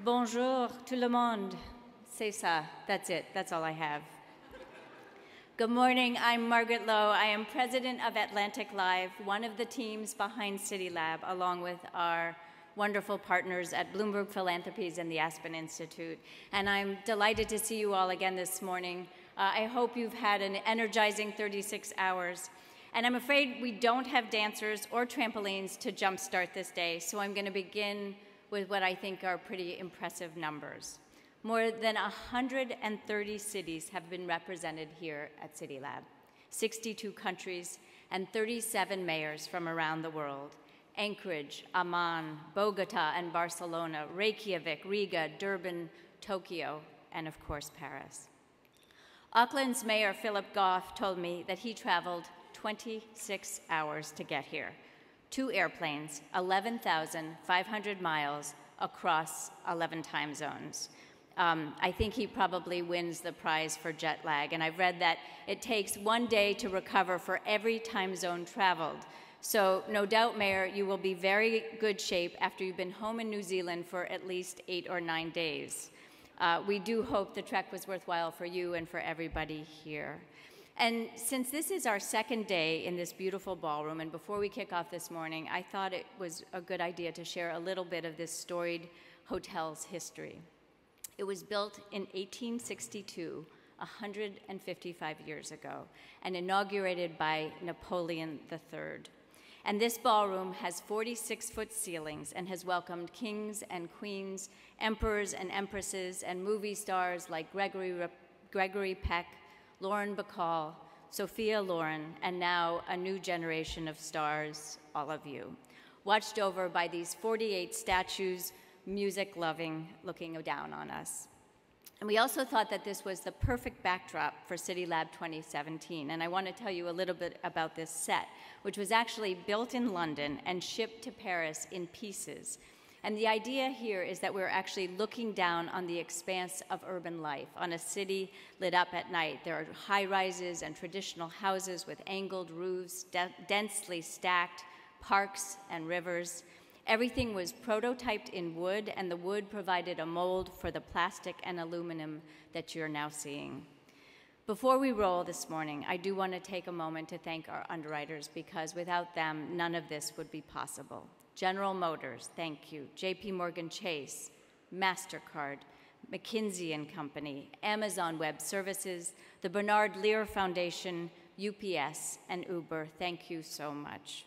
Bonjour tout le monde. C'est ça. That's it. That's all I have. Good morning. I'm Margaret Lowe. I am president of AtlanticLIVE, one of the teams behind CityLab, along with our wonderful partners at Bloomberg Philanthropies and the Aspen Institute. And I'm delighted to see you all again this morning. I hope you've had an energizing 36 hours. And I'm afraid we don't have dancers or trampolines to jumpstart this day, so I'm going to begin with what I think are pretty impressive numbers. More than 130 cities have been represented here at CityLab, 62 countries, and 37 mayors from around the world. Anchorage, Amman, Bogota, and Barcelona, Reykjavik, Riga, Durban, Tokyo, and of course, Paris. Auckland's Mayor Philip Goff told me that he traveled 26 hours to get here. 2 airplanes, 11,500 miles across 11 time zones. I think he probably wins the prize for jet lag, and I've read that it takes 1 day to recover for every time zone traveled. So no doubt, Mayor, you will be very good shape after you've been home in New Zealand for at least 8 or 9 days. We do hope the trek was worthwhile for you and for everybody here. And since this is our second day in this beautiful ballroom, and before we kick off this morning, I thought it was a good idea to share a little bit of this storied hotel's history. It was built in 1862, 155 years ago, and inaugurated by Napoleon III. And this ballroom has 46-foot ceilings and has welcomed kings and queens, emperors and empresses, and movie stars like Gregory Peck, Lauren Bacall, Sophia Loren, and now a new generation of stars, all of you, watched over by these 48 statues, music-loving, looking down on us. And we also thought that this was the perfect backdrop for CityLab 2017, and I want to tell you a little bit about this set, which was actually built in London and shipped to Paris in pieces. And the idea here is that we're actually looking down on the expanse of urban life, on a city lit up at night. There are high-rises and traditional houses with angled roofs, densely stacked, parks and rivers. Everything was prototyped in wood, and the wood provided a mold for the plastic and aluminum that you're now seeing. Before we roll this morning, I do want to take a moment to thank our underwriters, because without them, none of this would be possible. General Motors, thank you. JP Morgan Chase, MasterCard, McKinsey & Company, Amazon Web Services, the Bernard Lear Foundation, UPS, and Uber, thank you so much.